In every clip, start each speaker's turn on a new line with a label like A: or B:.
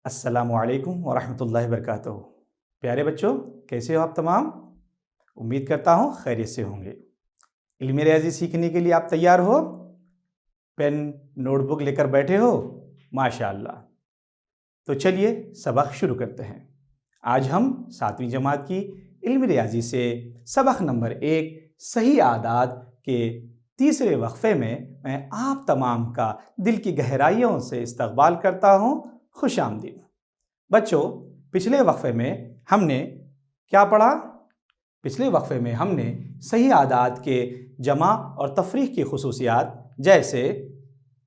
A: अस्सलामुअलैकुम वरहमतुल्लाहि वबरकातुहू। प्यारे बच्चों, कैसे हो आप तमाम? उम्मीद करता हूँ खैरियत से होंगे। इल्म रियाज़ी सीखने के लिए आप तैयार हो? पेन नोटबुक लेकर बैठे हो? माशाअल्लाह। तो चलिए सबक शुरू करते हैं। आज हम 7वीं जमात की इल्म रियाज़ी से सबक नंबर 1 सही आदात के तीसरे वक्फ़े में मैं आप तमाम का दिल की गहराइयों से इस्तकबाल करता हूँ। खुश आमदीद। बच्चों, पिछले वक्फ़े में हमने क्या पढ़ा? पिछले वक्फ़े में हमने सही आदात के जमा और तफरीक की खुसूसियात, जैसे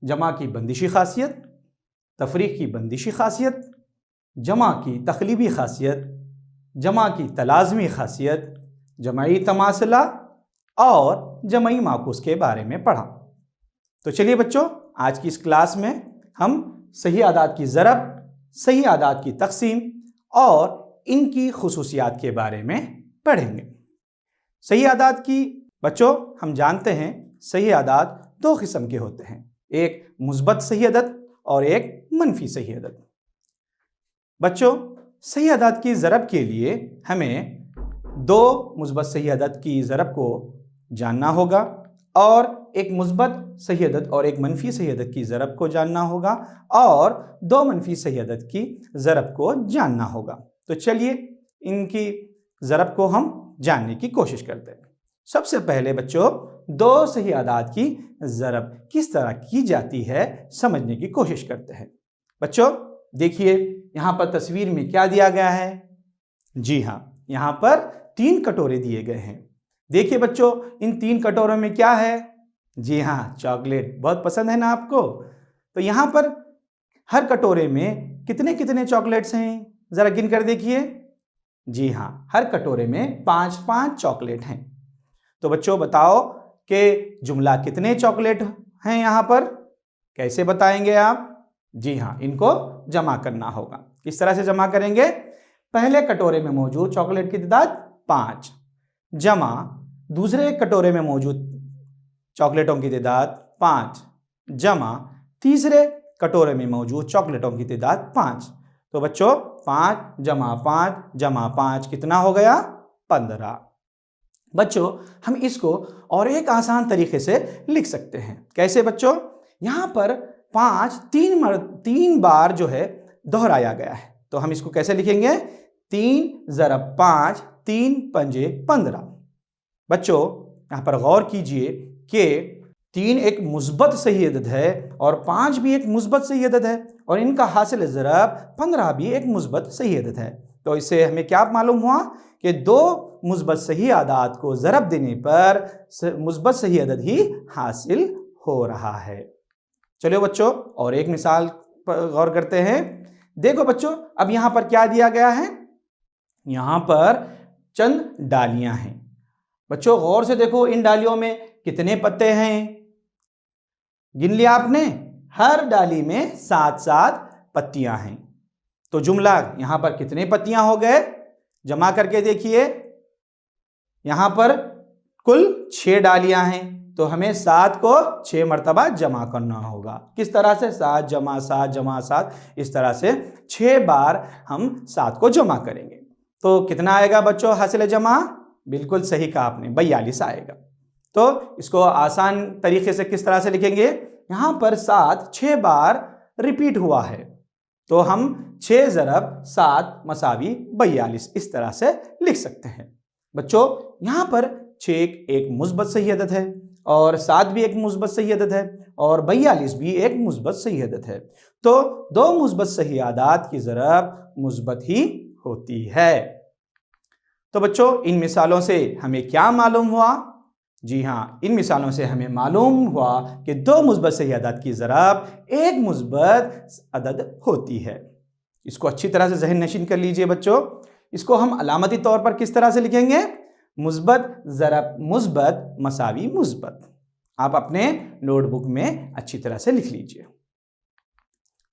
A: जमा की बंदिशी खासियत, तफरीक की बंदिशी खासियत, जमा की तकलीबी खासियत, जमा की तलाज़मी खासियत, जमाई तमासला और जमाई माकूस के बारे में पढ़ा। तो चलिए बच्चों, आज की इस क्लास में हम सही आदात की ज़रब, सही आदात की तकसीम और इनकी खुसूसियात के बारे में पढ़ेंगे। सही आदात की बच्चों, हम जानते हैं सही आदात दो किस्म के होते हैं, एक मुस्बत सही आदत और एक मनफी सही आदत। बच्चों, सही आदात की ज़रब के लिए हमें दो मुस्बत सही आदत की ज़रब को जानना होगा और एक मुस्बत सही आदत और एक मनफी सही आदत की ज़रब को जानना होगा और दो मनफी सही आदत की ज़रब को जानना होगा। तो चलिए इनकी ज़रब को हम जानने की कोशिश करते हैं। सबसे पहले बच्चों, दो सही आदात की ज़रब किस तरह की जाती है समझने की कोशिश करते हैं। बच्चों देखिए, यहाँ पर तस्वीर में क्या दिया गया है? जी हाँ, यहाँ पर 3 कटोरे दिए गए हैं। देखिए बच्चों, इन 3 कटोरों में क्या है? जी हाँ, चॉकलेट। बहुत पसंद है ना आपको? तो यहाँ पर हर कटोरे में कितने कितने चॉकलेट्स हैं? ज़रा गिन कर देखिए। जी हाँ, हर कटोरे में 5-5 चॉकलेट हैं। तो बच्चों बताओ कि जुमला कितने चॉकलेट हैं यहाँ पर? कैसे बताएंगे आप? जी हाँ, इनको जमा करना होगा। किस तरह से जमा करेंगे? पहले कटोरे में मौजूद चॉकलेट की तादाद 5 जमा दूसरे कटोरे में मौजूद चॉकलेटों की तादाद 5 जमा तीसरे कटोरे में मौजूद चॉकलेटों की तादाद 5। तो बच्चों 5 जमा 5 जमा 5 कितना हो गया? 15। बच्चों हम इसको और एक आसान तरीके से लिख सकते हैं। कैसे बच्चों? यहाँ पर 5 3 बार जो है दोहराया गया है, तो हम इसको कैसे लिखेंगे? 3 ज़रब 5 3 पंजे 15। बच्चों यहाँ पर गौर कीजिए कि 3 एक मुस्बत सही अदद है और 5 भी एक मुस्बत सही अदद है और इनका हासिल ज़रब 15 भी एक मुस्बत सही अदद है। तो इससे हमें क्या मालूम हुआ कि दो मुस्बत सही आदात को ज़रब देने पर मुस्बत सही अदद ही हासिल हो रहा है। चलिए बच्चों और एक मिसाल पर गौर करते हैं। देखो बच्चों, अब यहाँ पर क्या दिया गया है? यहाँ पर चंद डालियाँ हैं। बच्चों गौर से देखो, इन डालियों में कितने पत्ते हैं? गिन लिया आपने? हर डाली में 7-7 पत्तियां हैं। तो जुमला यहां पर कितने पत्तियां हो गए? जमा करके देखिए, यहां पर कुल 6 डालियां हैं, तो हमें 7 को 6 मरतबा जमा करना होगा। किस तरह से? 7 जमा 7 जमा 7, इस तरह से 6 बार हम 7 को जमा करेंगे। तो कितना आएगा बच्चों हासिल जमा? बिल्कुल सही कहा आपने, 42 आएगा। तो इसको आसान तरीके से किस तरह से लिखेंगे? यहाँ पर 7 6 बार रिपीट हुआ है, तो हम 6 ज़रब 7 मसावी 42 इस तरह से लिख सकते हैं। बच्चों यहाँ पर 6 एक मुस्बत सही अदद है और 7 भी एक मुस्बत सही अदद है और 42 भी एक मुस्बत सही अदद है। तो दो मुस्बत सही आदात की ज़रब मुस्बत ही होती है। तो बच्चों इन मिसालों से हमें क्या मालूम हुआ? जी हाँ, इन मिसालों से हमें मालूम हुआ कि दो मुस्बत सही आदात की ज़रब एक मुस्बत अदद होती है। इसको अच्छी तरह से ज़हन नशीन कर लीजिए बच्चों। इसको हम अलामती तौर पर किस तरह से लिखेंगे? मुस्बत ज़रब मुस्बत मसावी मुस्बत। आप अपने नोटबुक में अच्छी तरह से लिख लीजिए।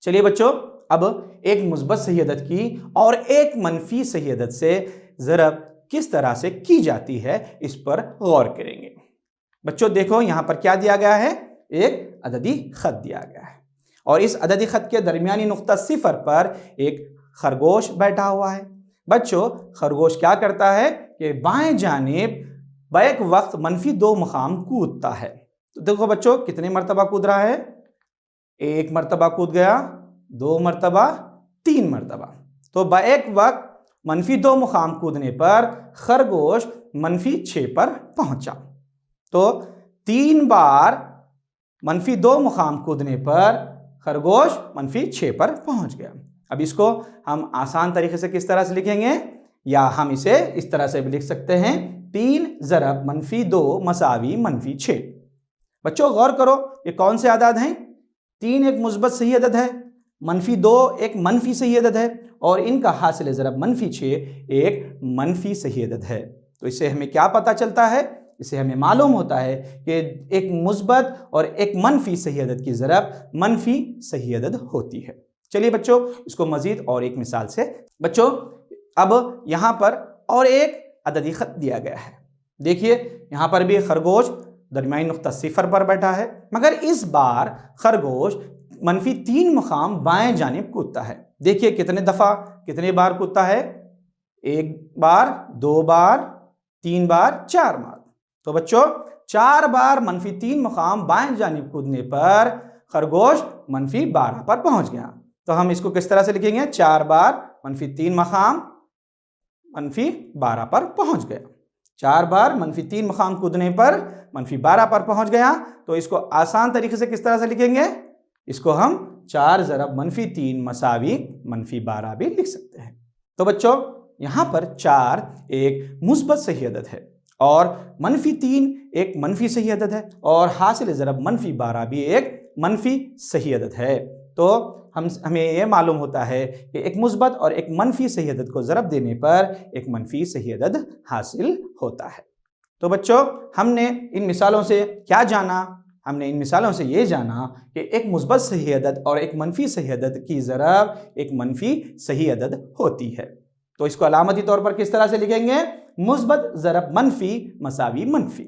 A: चलिए बच्चों, अब एक मुस्बत सही आदत की और एक मनफी सही आदत से ज़रब किस तरह से की जाती है इस पर गौर करेंगे। बच्चों देखो, यहां पर क्या दिया गया है? एक अददी खत दिया गया है और इस अददी ख़त के दरमियानी नुक्ता सिफर पर एक खरगोश बैठा हुआ है। बच्चों, खरगोश क्या करता है कि बाएं जानिब बैक वक्त -2 मुकाम कूदता है। तो देखो बच्चों, कितने मरतबा कूद रहा है? 1 मरतबा कूद गया, 2 मरतबा, 3 मरतबा। तो बैक वक्त -2 मुकाम कूदने पर खरगोश -6 पर पहुंचा। तो 3 बार -2 मुकाम कूदने पर खरगोश -6 पर पहुंच गया। अब इसको हम आसान तरीके से किस तरह से लिखेंगे, या हम इसे इस तरह से भी लिख सकते हैं, 3 ज़रब -2 मसावी -6। बच्चों गौर करो, ये कौन से आदाद हैं? 3 एक मुस्बत सही अदद है, -2 एक मनफी सही अदद है, और इनका हासिल ज़रब -6 एक मनफी सही अदद है। तो इससे हमें क्या पता चलता है? इससे हमें मालूम होता है कि एक मुस्बत और एक मनफी सही अदद की ज़रब मनफी सही अदद होती है। चलिए बच्चों, इसको मज़ीद और एक मिसाल से। बच्चों, अब यहाँ पर और एक अददी ख़त दिया गया है। देखिए, यहाँ पर भी खरगोश दरमियानी नुक्ता सिफर पर बैठा है, मगर इस बार खरगोश -3 मुकाम बाएं जानिब कूदता है। देखिए कितने दफ़ा, कितने बार कूदता है? 1 बार, 2 बार, 3 बार, 4 बार। तो बच्चों, 4 बार -3 मुकाम बाएं जानिब कूदने पर खरगोश -12 पर पहुंच गया। तो हम इसको किस तरह से लिखेंगे? 4 बार -3 मुकाम -12 पर पहुंच गया। 4 बार -3 मुकाम कूदने पर -12 पर पहुंच गया। तो इसको आसान तरीके से किस तरह से लिखेंगे? इसको हम 4 ज़रब -3 मसावी -12 भी लिख सकते हैं। तो बच्चों, यहाँ पर 4 एक मुस्बत सही अदद है और -3 एक मनफी सही अदद है, और हासिल ज़रब -12 भी एक मनफी सही अदद है। तो हमें यह मालूम होता है कि एक मुस्बत और एक मनफी सही अदद को ज़रब देने पर एक मनफी सही अदद हासिल होता है। तो बच्चों, हमने इन मिसालों से क्या जाना? हमने इन मिसालों से ये जाना कि एक मुस्बत सही अदद और एक मनफी सही अदद की ज़रब एक मनफी सही अदद होती है। तो इसको अलामती तौर पर किस तरह से लिखेंगे? मुस्बत ज़रब मनफी मसावी मनफी।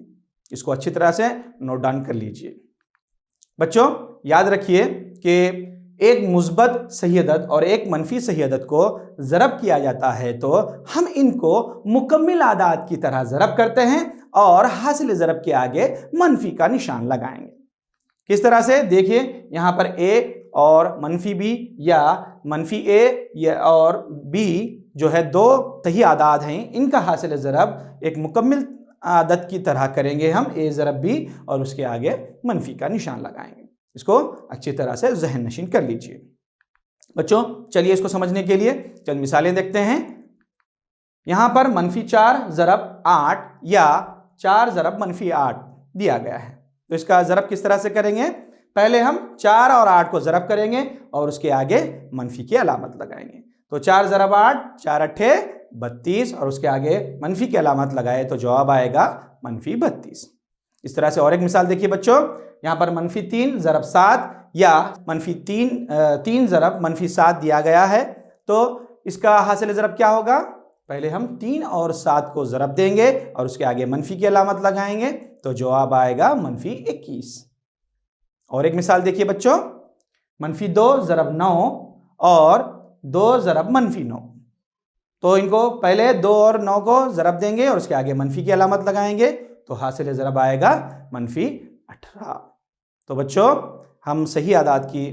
A: इसको अच्छी तरह से नोट डाउन कर लीजिए। बच्चों, याद रखिए कि एक मुस्बत सही अदद और एक मनफी सही अदद को ज़रब किया जाता है तो हम इनको मुकम्मिल आदाद की तरह ज़रब करते हैं और हासिल ज़रब के आगे मनफी का निशान लगाएंगे। किस तरह से? देखिए, यहाँ पर a और मनफी b या मनफी a और b जो है 2 सही आदाद हैं, इनका हासिल ज़रब एक मुकम्मिल आदद की तरह करेंगे हम, a ज़रब b, और उसके आगे मनफी का निशान लगाएंगे। इसको अच्छी तरह से ज़हन नशीन कर लीजिए। बच्चों, चलिए इसको समझने के लिए चंद मिसालें देखते हैं। यहाँ पर -4 ज़रब 8 या 4 ज़रब -8 दिया गया है। तो इसका ज़रब किस तरह से करेंगे? पहले हम 4 और 8 को ज़रब करेंगे और उसके आगे मनफी की अलामत लगाएंगे। तो 4 ज़रब 8, 4 अट्ठे 32, और उसके आगे मनफी की अलामत लगाए तो जवाब आएगा -32। इस तरह से और एक मिसाल देखिए बच्चों, यहाँ पर -3 ज़रब 7 या -3 ज़रब -7 दिया गया है। तो इसका हासिल ज़रब क्या होगा? पहले हम 3 और 7 को ज़रब देंगे और उसके आगे मनफी की अलामत लगाएंगे तो जवाब आएगा -21। और एक मिसाल देखिए बच्चों, -2 ज़रब 9 और 2 ज़रब -9। तो इनको पहले 2 और 9 को ज़रब देंगे और उसके आगे मनफी की अलामत लगाएंगे तो हासिल ज़रब आएगा -18। तो बच्चों, हम सही आदाद की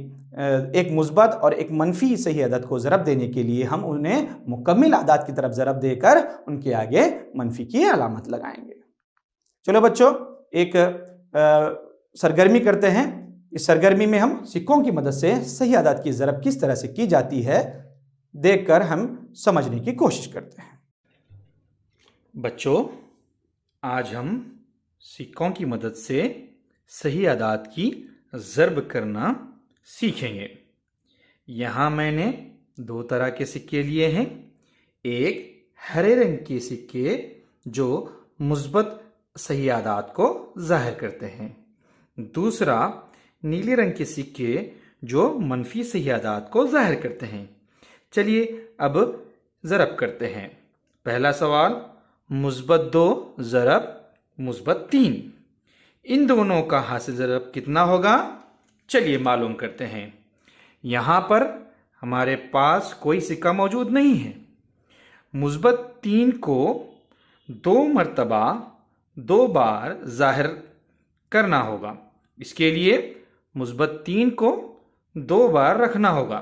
A: एक मुस्बत और एक मनफी सही अदद को ज़रब देने के लिए हम उन्हें मुकम्मिल आदाद की तरफ ज़रब देकर उनके आगे मनफी की अलामत लगाएंगे। चलो बच्चों, एक सरगर्मी करते हैं। इस सरगर्मी में हम सिक्कों की मदद से सही आदाद की ज़रब किस तरह से की जाती है देखकर हम समझने की कोशिश करते हैं।
B: बच्चों, आज हम सिक्कों की मदद से सही आदाद की ज़रब करना सीखेंगे। यहाँ मैंने 2 तरह के सिक्के लिए हैं। एक हरे रंग के सिक्के जो मुस्बत सही आदाद को ज़ाहिर करते हैं, दूसरा नीले रंग के सिक्के जो मनफी सही आदाद को ज़ाहिर करते हैं। चलिए अब ज़रब करते हैं। पहला सवाल, मुस्बत 2 ज़रब मुस्बत 3, इन दोनों का हासिल ज़रब कितना होगा? चलिए मालूम करते हैं। यहाँ पर हमारे पास कोई सिक्का मौजूद नहीं है। मुस्बत 3 को 2 मर्तबा 2 बार जाहिर करना होगा। इसके लिए मुस्बत 3 को 2 बार रखना होगा।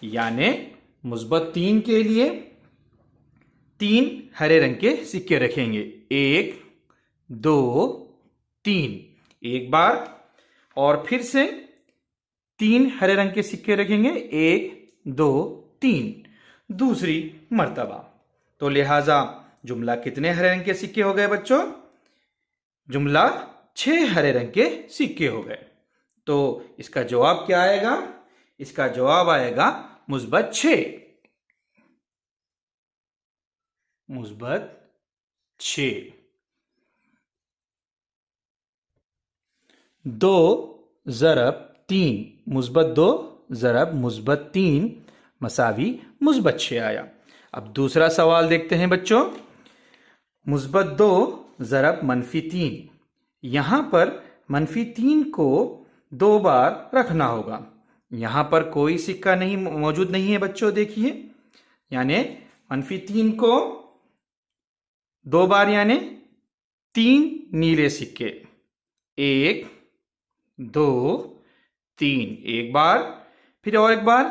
B: यानी मुस्बत 3 के लिए 3 हरे रंग के सिक्के रखेंगे। 1 2 3, एक बार, और फिर से 3 हरे रंग के सिक्के रखेंगे। 1 2 3 दूसरी मर्तबा। तो लिहाजा जुमला कितने हरे रंग के सिक्के हो गए बच्चों? जुमला 6 हरे रंग के सिक्के हो गए। तो इसका जवाब क्या आएगा? इसका जवाब आएगा मुस्बत 6। मुस्बत 6। 2 ज़रब 3, मुस्बत 2 ज़रब मुस्बत 3 मसावी मुस्बत 6 आया। अब दूसरा सवाल देखते हैं बच्चों। मुस्बत 2 ज़रब मनफी 3, यहां पर मनफी 3 को 2 बार रखना होगा। यहां पर कोई सिक्का नहीं मौजूद नहीं है बच्चों, देखिए। यानी मनफी 3 को 2 बार, यानी 3 नीले सिक्के। 1 2 3, एक बार, फिर और एक बार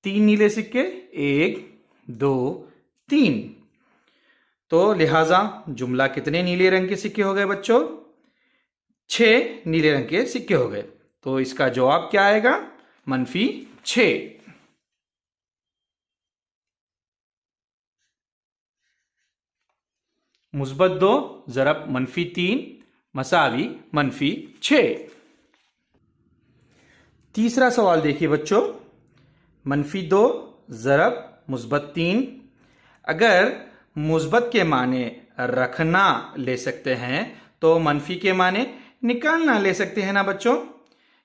B: 3 नीले सिक्के। 1 2 3। तो लिहाजा जुमला कितने नीले रंग के सिक्के हो गए बच्चों? 6 नीले रंग के सिक्के हो गए। तो इसका जवाब क्या आएगा? मनफी 6। मुस्बत 2 ज़रब मनफी 3 मसावी मनफी 6। तीसरा सवाल देखिए बच्चों। मनफी 2 ज़रब मुस्बत 3। अगर मुस्बत के माने रखना ले सकते हैं तो मनफी के माने निकालना ले सकते हैं ना बच्चों।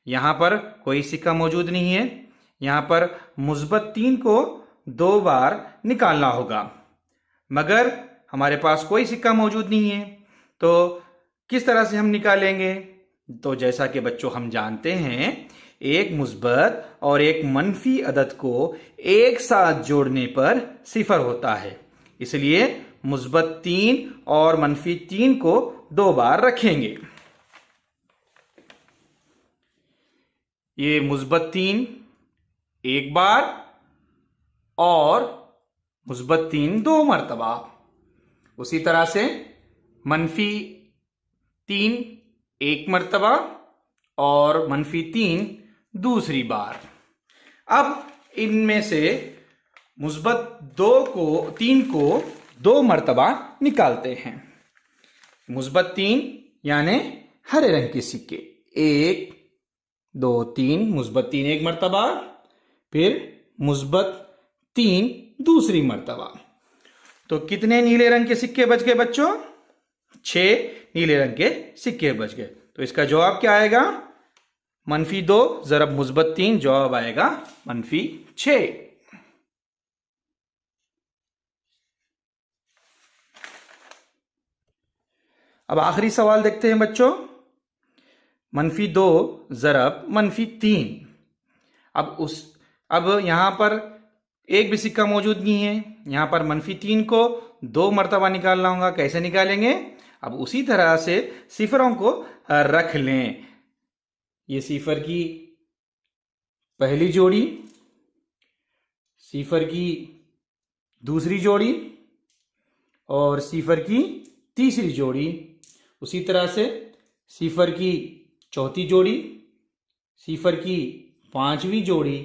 B: यहां पर कोई सिक्का मौजूद नहीं है। यहां पर मुस्बत 3 को 2 बार निकालना होगा, मगर हमारे पास कोई सिक्का मौजूद नहीं है। तो किस तरह से हम निकालेंगे? तो जैसा कि बच्चों हम जानते हैं, एक मुस्बत और एक मनफी अदद को एक साथ जोड़ने पर 0 होता है। इसलिए मुस्बत 3 और मनफी 3 को 2 बार रखेंगे। ये मुस्बत 3 एक बार और मुस्बत 3 2 मर्तबा। उसी तरह से मनफी 3 एक मर्तबा और मनफी 3 दूसरी बार। अब इनमें से मुस्बत 3 को 2 मर्तबा निकालते हैं। मुस्बत 3 यानी हरे रंग के सिक्के। 1 2 3, मुस्बत 3 एक मर्तबा, फिर मुस्बत 3 दूसरी मर्तबा। तो कितने नीले रंग के सिक्के बच गए बच्चों? 6 नीले रंग के सिक्के बच गए। तो इसका जवाब क्या आएगा? मनफी 2 ज़रब मुस्बत 3, जवाब आएगा मनफी 6। अब आखिरी सवाल देखते हैं बच्चों। मनफी 2 ज़रब मनफी 3। अब यहां पर एक भी सिक्का मौजूद नहीं है। यहां पर मनफी 3 को 2 मर्तबा निकालना होगा। कैसे निकालेंगे? अब उसी तरह से सिफरों को रख लें। ये सिफर की पहली जोड़ी, सिफर की दूसरी जोड़ी और सिफर की तीसरी जोड़ी। उसी तरह से सिफर की चौथी जोड़ी, सिफर की 5वीं जोड़ी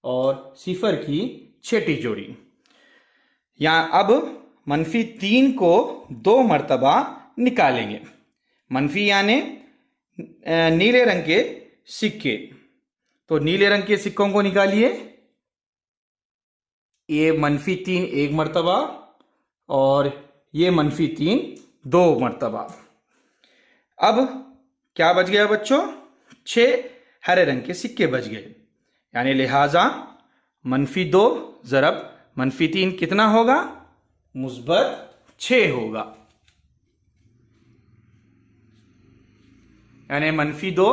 B: और सिफर की 6ठी जोड़ी। यहां अब मनफी 3 को 2 मर्तबा निकालेंगे। मनफी यानी नीले रंग के सिक्के। तो नीले रंग के सिक्कों को निकालिए। ये मनफी 3 एक मर्तबा और ये मनफी 3 2 मर्तबा। अब क्या बच गया बच्चों? 6 हरे रंग के सिक्के बच गए। यानी लिहाजा मनफी 2 ज़रब मनफी 3 कितना होगा? मुस्बत 6 होगा। यानी मनफी 2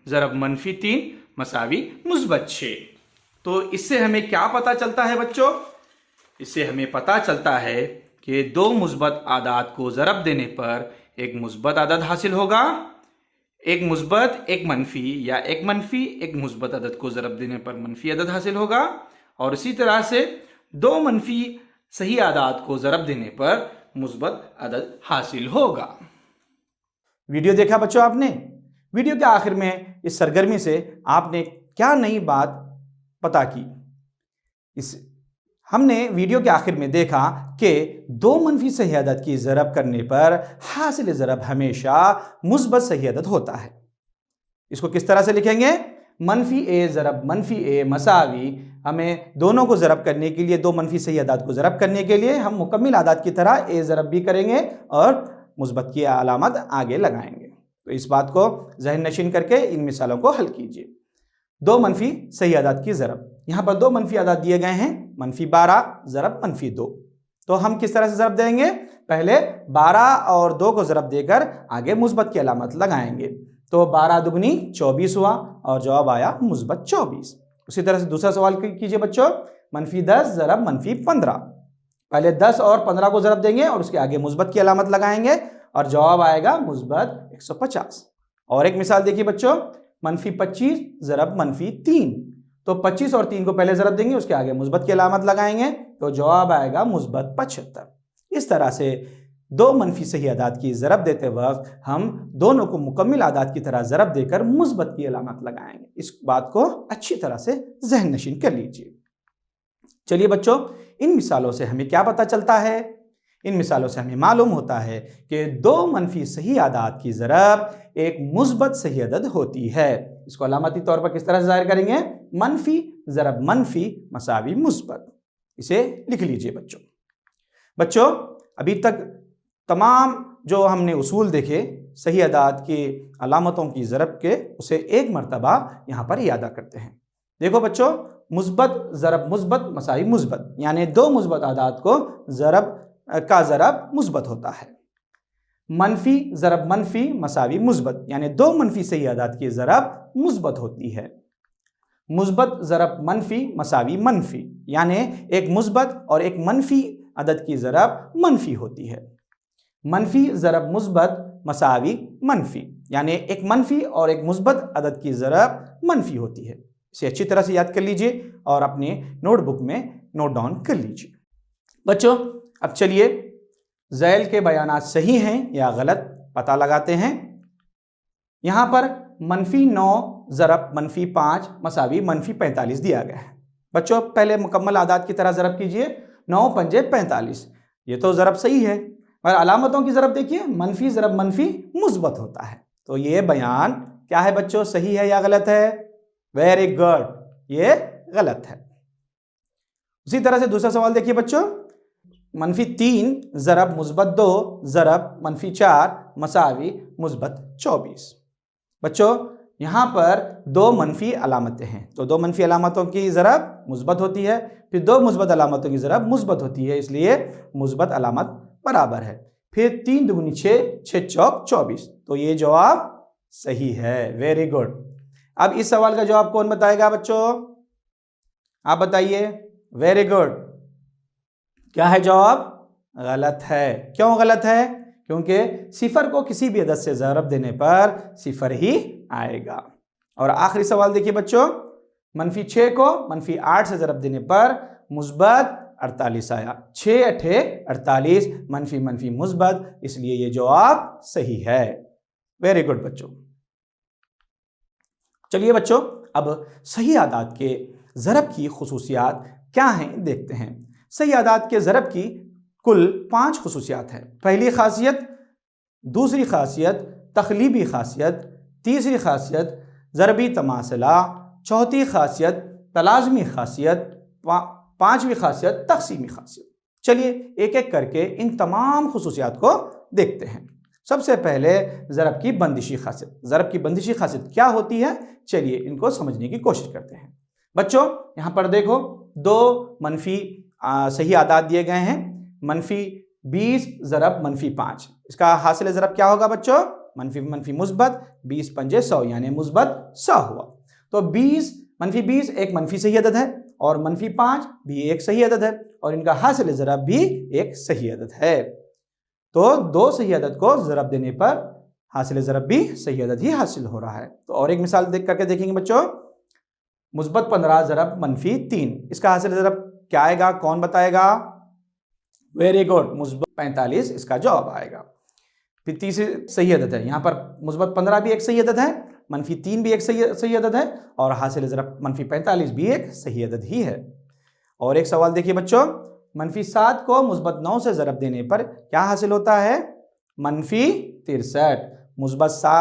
B: ज़रब मनफी 3 मसावी मुस्बत 6। तो इससे हमें क्या पता चलता है बच्चों? इससे हमें पता चलता है कि दो मुस्बत आदाद को ज़रब देने पर एक मुस्बत आदद हासिल होगा, एक मुस्बत एक मनफी या एक मनफी एक मुस्बत अदद को ज़रब देने पर मनफी अदद हासिल होगा, और इसी तरह से दो मनफी सही आदाद को ज़रब देने पर मुस्बत अदद हासिल होगा।
A: वीडियो देखा बच्चों आपने? वीडियो के आखिर में इस सरगर्मी से आपने क्या नई बात पता की? हमने वीडियो के आखिर में देखा कि दो मनफी सही अदद की ज़रब करने पर हासिल ज़रब हमेशा मुस्बत सही अदद होता है। इसको किस तरह से लिखेंगे? मनफी ए ज़रब मनफी ए मसावी, हमें दोनों को ज़रब करने के लिए, दो मनफी सही अदाद को ज़रब करने के लिए हम मुकम्मिल आदाद की तरह ए ज़रब भी करेंगे और मुस्बत की अलामत आगे लगाएंगे। तो इस बात को ज़हन नशीन करके इन मिसालों को हल कीजिए। दो मनफी सही आदाद की ज़रब, यहाँ पर दो मनफी आदाद दिए गए हैं, मनफी 12 ज़रब मनफी 2। तो हम किस तरह से ज़रब देंगे? पहले 12 और 2 को ज़रब देकर आगे मुस्बत की अलामत लगाएंगे। तो 12 दुगनी 24 हुआ और जवाब आया मुस्बत 24। उसी तरह से दूसरा सवाल कीजिए बच्चों, मनफी 10 ज़रब मनफी 15। पहले 10 और 15 को ज़रब देंगे और उसके आगे मुस्बत की अलामत लगाएंगे और जवाब आएगा मुस्बत 150। और एक मिसाल देखिए बच्चों, मनफी 25 ज़रब मनफी 3। तो 25 और 3 को पहले ज़रब देंगे, उसके आगे मुस्बत की अलामत लगाएंगे तो जवाब आएगा मुस्बत 75। इस तरह से दो मनफी सही आदाद की ज़रब देते वक्त हम दोनों को मुकम्मिल आदाद की तरह ज़रब देकर मुस्बत की अलामत लगाएंगे। इस बात को अच्छी तरह से ज़हन नशीन कर लीजिए। चलिए बच्चों, इन मिसालों से हमें क्या पता चलता है? इन मिसालों से हमें मालूम होता है कि दो मनफी सही आदाद की ज़रब एक मुस्बत सही अदद होती है। इसको अलामती तौर पर किस तरह से ज़ाहिर करेंगे? मनफी ज़रब मनफी मसावी मुस्बत। इसे लिख लीजिए बच्चों, अभी तक तमाम जो हमने उसूल देखे सही आदाद की अलामतों की ज़रब के, उसे एक मरतबा यहाँ पर यादा करते हैं। देखो बच्चों, मुस्बत ज़रब मुस्बत मसावी मुस्बत, यानी दो मुस्बत आदाद को ज़रब का ज़रब मुस्बत होता है। मनफी ज़रब मनफी मसावी मुस्बत, यानी दो मनफी सही आदाद की ज़रब मुस्बत होती है। मुस्बत ज़रब मनफी मसावी मनफी, यानी एक मुस्बत और एक मनफी अदद की ज़रब मनफी होती है। मनफी ज़रब मुस्बत मसावी मनफी, यानी एक मनफी और एक मुस्बत अदद की ज़रब मनफी होती है। इसे अच्छी तरह से याद कर लीजिए और अपने नोटबुक में नोट डाउन कर लीजिए। बच्चों, अब चलिए ज़ैल के बयानात सही हैं या गलत पता लगाते हैं। यहाँ पर मनफी 9 ज़रब मनफी 5 मसावी मनफी 45 दिया गया है। बच्चों, पहले मुकम्मल आदाद की तरह ज़रब कीजिए। 9 पंजे 45, ये तो ज़रब सही है, और अलामतों की ज़रब देखिए, मनफी ज़रब मनफी मुस्बत होता है। तो ये बयान क्या है बच्चों, सही है या गलत है? वेरी गुड, ये गलत है। उसी तरह से दूसरा सवाल देखिए बच्चों, मनफी 3 ज़रब मुस्बत 2 ज़रब मनफी 4 मसावी मुस्बत 24। बच्चों, यहाँ पर दो मनफी अलामतें हैं, तो दो मनफी अलामतों की ज़रब मुस्बत होती है, फिर दो मुस्बत अलामतों की ज़रब मुस्बत होती है, इसलिए मुस्बत अलामत बराबर है। फिर 3 दुगनी 6, 6 चौक 24, तो ये जवाब सही है। Very good. अब इस सवाल का जवाब कौन बताएगा बच्चों? आप बताइए। Very good. क्या है जवाब? गलत है। क्यों गलत है? क्योंकि सिफर को किसी भी अदद से ज़रब देने पर सिफर ही आएगा। और आखिरी सवाल देखिए बच्चों, मनफी 6 को मनफी 8 से ज़रब देने पर मुस्बत 48 आया। 6 अठे 48, मनफी मनफी मुस्बत, इसलिए ये जवाब सही है। वेरी गुड बच्चों। चलिए बच्चों, अब सही आदाद के ज़रब की खुसूसियात क्या हैं देखते हैं। सही आदाद के ज़रब की कुल 5 खुसूसियात हैं। पहली खासियत, दूसरी खासियत तखलीबी खासियत, तीसरी खासियत ज़रबी तमासला, चौथी खासियत तलाज़मी खासियत, पांचवी खासियत तक़सीमी खासियत। चलिए एक एक करके इन तमाम खुसूसियात को देखते हैं। सबसे पहले ज़रब की बंदिशी खासियत। ज़रब की बंदिशी खासियत क्या होती है, चलिए इनको समझने की कोशिश करते हैं। बच्चों, यहाँ पर देखो दो मनफी सही आदाद दिए गए हैं। मनफी 20 ज़रब मनफी 5, इसका हासिल ज़रब क्या होगा बच्चों? मनफी मनफी मुस्बत, 20 पंजे 100, यानी मुस्बत 100 हुआ। तो 20 -20 एक मनफी सही अदद है और -5 भी एक सही अदद है और इनका हासिल ज़रब भी एक सही अदद है। तो दो सही अदद को ज़रब देने पर हासिल ज़रब भी सही अदद ही हासिल हो रहा है। तो और एक मिसाल देख करके देखेंगे बच्चों, मुस्बत 15 ज़रब -3, इसका हासिल ज़रब क्या आएगा, कौन बताएगा? वेरी गुड, मुस्बत 45 इसका जवाब आएगा। फिर तीसरी सही अदद है, यहाँ पर मुस्बत 15 भी एक सही अदद है, -3 भी एक सही अदद है और हासिल ज़रब -45 भी एक सही अदद ही है। और एक सवाल देखिए बच्चों, -7 को मुस्बत 9 से ज़रब देने पर क्या हासिल होता है? -63।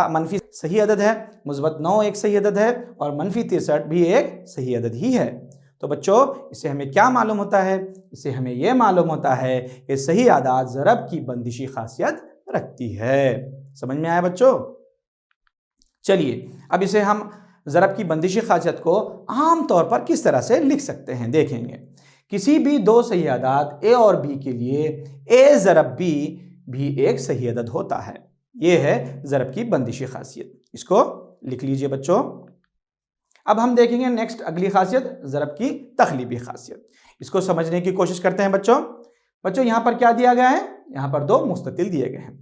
A: मनफी सही अदद है, मुस्बत 9 एक सही अदद है और -63 भी एक सही अदद ही है। तो बच्चों इससे हमें क्या मालूम होता है? इससे हमें यह मालूम होता है कि सही आदाद ज़रब की बंदिशी खासियत रखती है। समझ में आया बच्चों? चलिए अब इसे हम ज़रब की बंदिशी खासियत को आम तौर पर किस तरह से लिख सकते हैं देखेंगे। किसी भी दो सही आदाद ए और बी के लिए ए ज़रब बी भी एक सही अदद होता है। यह है ज़रब की बंदिशी खासियत, इसको लिख लीजिए बच्चों। अब हम देखेंगे नेक्स्ट अगली खासियत, ज़रब की तखलीबी खासियत। इसको समझने की कोशिश करते हैं बच्चों यहाँ पर क्या दिया गया है? यहाँ पर दो मुस्ततिल दिए गए हैं।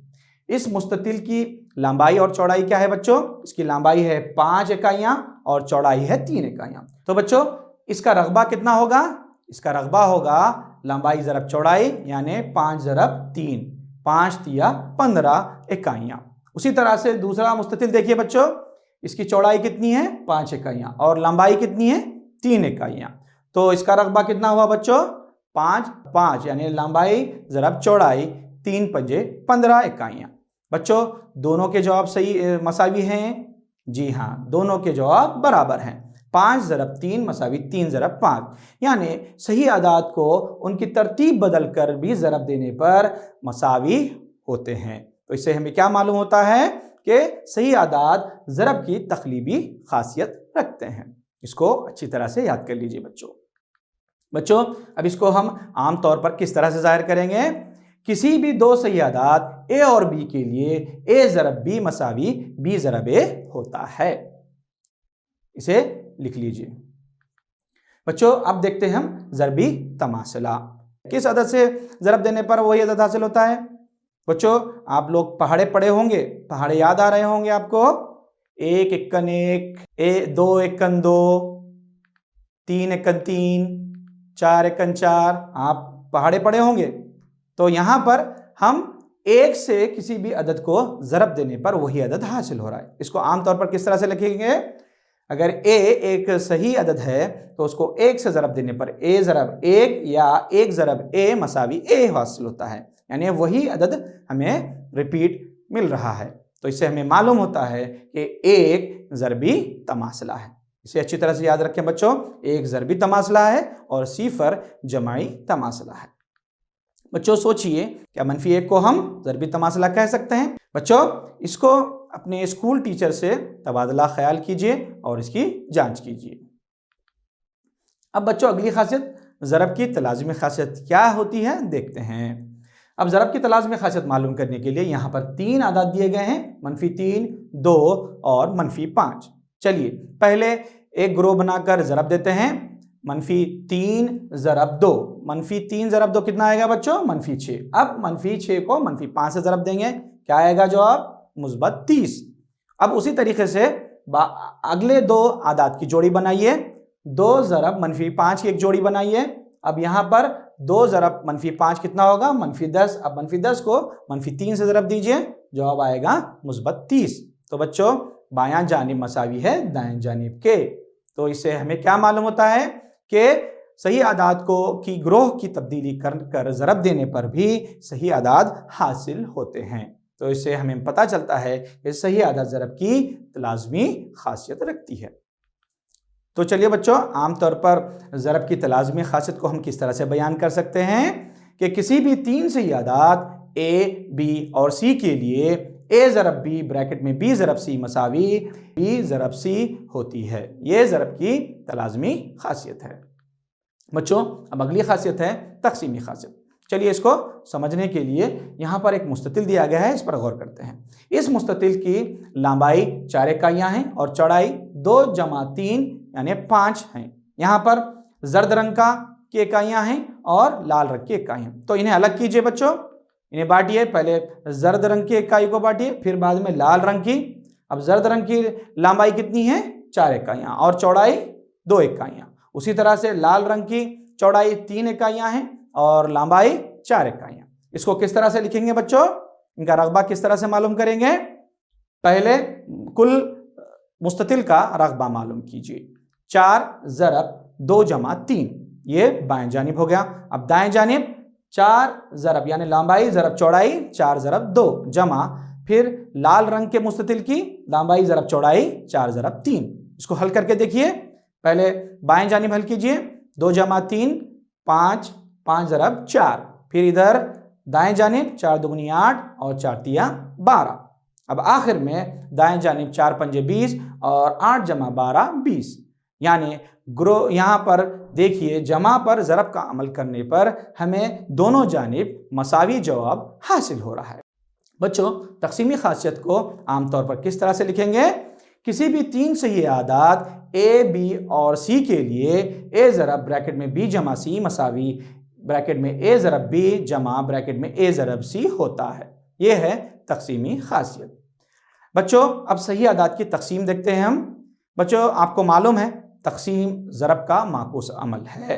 A: इस मुस्ततिल की लंबाई और चौड़ाई क्या है बच्चों? इसकी लंबाई है 5 इकाइयाँ और चौड़ाई है 3 इकाइयाँ। तो बच्चों इसका रकबा कितना होगा? इसका रकबा होगा लंबाई ज़रब चौड़ाई यानी 5 ज़रब 3, 5 तिया 15 इकाइयाँ। उसी तरह से दूसरा मुस्ततिल देखिए बच्चों, इसकी चौड़ाई कितनी है? 5 इकाइयाँ और लंबाई कितनी है? 3 इकाइयाँ। तो इसका रकबा कितना हुआ बच्चों? 5 यानी लंबाई ज़रब चौड़ाई 3 पंजे 15 इकाइयाँ। बच्चों दोनों के जवाब सही मसावी हैं? जी हाँ, दोनों के जवाब बराबर हैं। 5 ज़रब 3 मसावी 3 ज़रब 5, यानी सही आदाद को उनकी तरतीब बदल कर भी ज़रब देने पर मसावी होते हैं। तो इससे हमें क्या मालूम होता है कि सही आदाद ज़रब की तखलीबी खासियत रखते हैं। इसको अच्छी तरह से याद कर लीजिए बच्चों अब इसको हम आम तौर पर किस तरह से ज़ाहिर करेंगे? किसी भी दो सही आदाद ए और बी के लिए ए ज़रब बी मसावी बी ज़रब ए होता है। इसे लिख लीजिए बच्चों। अब देखते हैं हम ज़रबी तमासला। किस अदद से ज़रब देने पर वही अदद हासिल होता है? बच्चों आप लोग पहाड़े पढ़े होंगे, पहाड़े याद आ रहे होंगे आपको। 1 एकन 1, 2 एकन 2, 3 एकन 3, 4 एकन 4, आप पहाड़े पढ़े होंगे। तो यहाँ पर हम एक से किसी भी अदद को ज़रब देने पर वही अदद हासिल हो रहा है। इसको आमतौर पर किस तरह से लिखेंगे? अगर ए एक सही अदद है तो उसको एक से ज़रब देने पर ए ज़रब 1 या 1 ज़रब ए मसावी ए हासिल होता है, यानी वही अदद हमें रिपीट मिल रहा है। तो इससे हमें मालूम होता है कि एक ज़रबी तमासला है। इसे अच्छी तरह से याद रखें बच्चों, एक ज़रबी तमासला है और सिफर जमाई तमासला है। बच्चों सोचिए, क्या -1 को हम ज़रबी तमासला कह सकते हैं? बच्चों इसको अपने स्कूल टीचर से तबादला ख्याल कीजिए और इसकी जांच कीजिए। अब बच्चों अगली खासियत ज़रब की तलाज़मी खासियत क्या होती है देखते हैं। अब ज़रब की तलाज़मी खासियत मालूम करने के लिए यहाँ पर 3 आदाद दिए गए हैं, -3, 2 और -5। चलिए पहले एक ग्रोह बनाकर ज़रब देते हैं। -3 ज़रब 2, -3 ज़रब 2 कितना आएगा बच्चों? -6। अब -6 को -5 से ज़रब देंगे, क्या आएगा जवाब? मुस्बत 30। अब उसी तरीके से अगले दो आदाद की जोड़ी बनाइए। 2 ज़रब -5 की एक जोड़ी बनाइए। अब यहाँ पर 2 ज़रब -5 कितना होगा? -10। अब -10 को -3 से ज़रब दीजिए, जवाब आएगा मुस्बत 30। तो बच्चों बायां जानिब मसावी है दाएं जानिब के। तो इससे हमें क्या मालूम होता है कि सही आदाद को की ग्रोह की तब्दीली कर ज़रब देने पर भी सही आदाद हासिल होते हैं। तो इससे हमें पता चलता है कि सही आदाद ज़रब की लाज़मी खासियत रखती है। तो चलिए बच्चों आमतौर पर ज़रब की लाज़मी खासियत को हम किस तरह से बयान कर सकते हैं कि किसी भी 3 सही आदाद ए, बी और सी के लिए ए ज़रब बी ब्रैकेट में बी ज़रब सी मसावी बी ज़रब सी होती है। ये ज़रब की लाज़मी खासियत है। बच्चों अब अगली खासियत है तक़सीमी खासियत। चलिए इसको समझने के लिए यहाँ पर एक मुस्ततिल दिया गया है, इस पर गौर करते हैं। इस मुस्ततिल की लंबाई 4 इकाइयाँ हैं और चौड़ाई 2 + 3 यानी 5 हैं। यहाँ पर जर्द रंग का की इकाइयाँ हैं और लाल रंग की इकाइयाँ। तो इन्हें अलग कीजिए बच्चों, इन्हें बांटिए। पहले जर्द रंग की इकाई को बांटिए, फिर बाद में लाल रंग की। अब जर्द रंग की लंबाई कितनी है? 4 इकाइयाँ और चौड़ाई 2 इकाइयाँ। उसी तरह से लाल रंग की चौड़ाई 3 इकाइयाँ हैं और लंबाई 4 इकाइयाँ। इसको किस तरह से लिखेंगे बच्चों? इनका रकबा किस तरह से मालूम करेंगे? पहले कुल मुस्ततिल का रकबा मालूम कीजिए। 4 ज़रब 2 जमा 3, ये बाएं जानिब हो गया। अब दाएं जानिब 4 ज़रब यानी लंबाई ज़रब चौड़ाई 4 ज़रब 2 जमा फिर लाल रंग के मुस्ततिल की लंबाई ज़रब चौड़ाई 4 ज़रब 3। इसको हल करके देखिए। पहले बाएं जानिब हल कीजिए। 2 जमा 3 5, 5 ज़रब 4। फिर इधर दाएं जानिब 4 दूनी 8 और 4 तिया 12। अब आखिर में दाएं जानिब 4 पंजे 20 और 8 जमा 12 20। यानी यहाँ पर देखिए जमा पर ज़रब का अमल करने पर हमें दोनों जानिब मसावी जवाब हासिल हो रहा है। बच्चों, तकसीमी खासियत को आमतौर पर किस तरह से लिखेंगे? किसी भी 3 सही आदाद ए, बी और सी के लिए ए ज़रब ब्रैकेट में बी जमा सी मसावी ब्रैकेट में ए ज़रब बी जमा ब्रैकेट में ए ज़रब सी होता है। यह है तकसीमी खासियत। बच्चों, अब सही आदाद की तकसीम देखते हैं हम। बच्चों, आपको मालूम है तकसीम ज़रब का माकूस अमल है।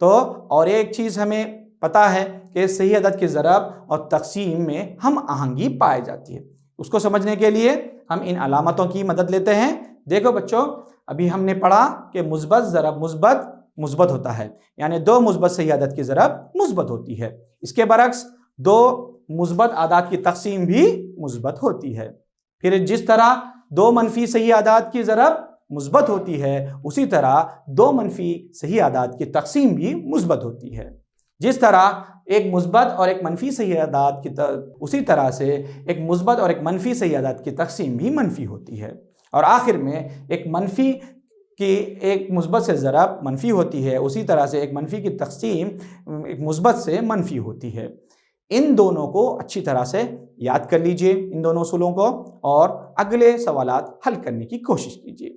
A: तो और एक चीज़ हमें पता है कि सही अदद के ज़रब और तकसीम में हम आहंगी पाई जाती है। उसको समझने के लिए हम इन अलामतों की मदद लेते हैं। देखो बच्चों, अभी हमने पढ़ा कि मुस्बत ज़रब मुस्बत होता है, यानी 2 मुस्बत सही अदद की ज़रब मुस्बत होती है। इसके बरक्स 2 मुस्बत आदाद की तकसीम भी मुस्बत होती है। फिर जिस तरह 2 मनफी सही आदाद की ज़रब मुस्बत होती है, उसी तरह 2 मनफी सही आदाद की तकसीम भी मुस्बत होती है। जिस तरह एक मुस्बत और एक मनफी सही आदाद की उसी तरह से एक मुस्बत और एक मनफी सही आदाद की तकसीम भी मनफी होती है। और आखिर में एक मनफी की एक मुस्बत से ज़रब मनफी होती है, उसी तरह से एक मनफी की तकसीम एक मुस्बत से मनफी होती है। इन दोनों को अच्छी तरह से याद कर लीजिए, इन दोनों उसूलों को, और अगले सवालात हल करने की कोशिश कीजिए।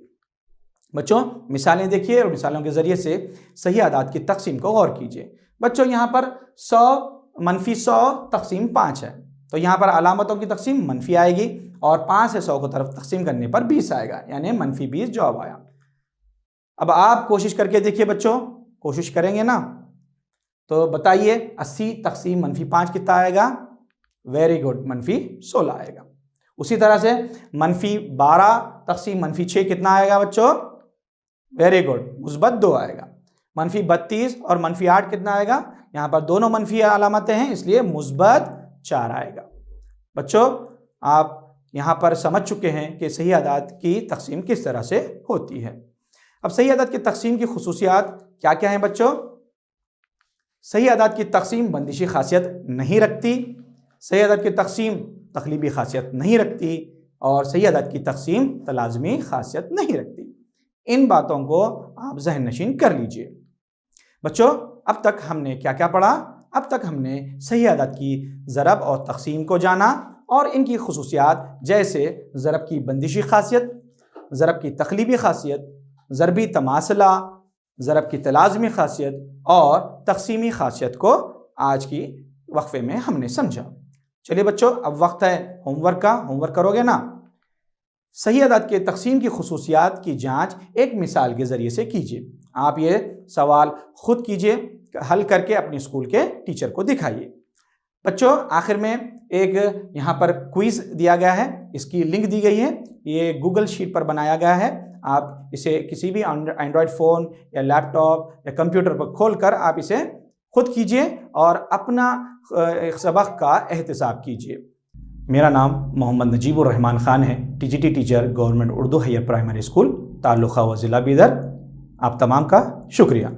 A: बच्चों, मिसालें देखिए और मिसालों के ज़रिए से सही आदाद की तकसीम को गौर कीजिए। बच्चों, यहाँ पर 100 मनफी 100 तकसीम 5 है, तो यहाँ पर अलामतों की तकसीम मनफी आएगी और 5 से 100 को तरफ तकसीम करने पर 20 आएगा, यानी मनफी 20 जवाब आया। अब आप कोशिश करके देखिए बच्चों, कोशिश करेंगे ना तो बताइए 80 तकसीम मनफी 5 कितना आएगा? वेरी गुड, मनफी 16 आएगा। उसी तरह से मनफी 12 तकसीम मनफी 6 कितना आएगा बच्चों? वेरी गुड, मुस्बत 2 आएगा। मनफी 32 और मनफी 8 कितना आएगा? यहाँ पर दोनों मनफी अलामतें हैं, इसलिए मुस्बत 4 आएगा। बच्चों, आप यहाँ पर समझ चुके हैं कि सही आदाद की तकसीम किस तरह से होती है। अब सही आदाद की तकसीम की खुसूसियात क्या क्या हैं बच्चों? सही आदाद की तकसीम बंदिशी खासियत नहीं रखती, सही आदाद की तकसीम तकलीबी खासियत नहीं रखती और सही आदाद की तकसीम तलाज़मी खासियत नहीं रखती। इन बातों को आप ज़हन नशीन कर लीजिए। बच्चों, अब तक हमने क्या क्या पढ़ा? अब तक हमने सही आदाद की ज़रब और तकसीम को जाना और इनकी खुसूसियात, जैसे ज़रब की बंदिशी खासियत, ज़रब की तकलीबी खासियत, ज़रबी तमासला, ज़रब की तलाज़मी खासियत और तकसीमी खासियत को आज की वक्फे में हमने समझा। चलिए बच्चों, अब वक्त है होमवर्क का। होमवर्क करोगे ना? सही आदाद के तकसीम की खुसूसियात की जांच एक मिसाल के ज़रिए से कीजिए। आप ये सवाल खुद कीजिए, हल करके अपने स्कूल के टीचर को दिखाइए। बच्चों, आखिर में एक यहाँ पर क्विज़ दिया गया है, इसकी लिंक दी गई है। ये गूगल शीट पर बनाया गया है। आप इसे किसी भी एंड्रॉयड फ़ोन या लैपटॉप या कंप्यूटर पर खोलकर आप इसे खुद कीजिए और अपना सबक का एहतिसाब कीजिए। मेरा नाम मोहम्मद नजीबुर रहमान ख़ान है, TGT teacher, government Urdu higher primary school, ताल्लुक़ा व ज़िला बीदर। आप तमाम का शुक्रिया।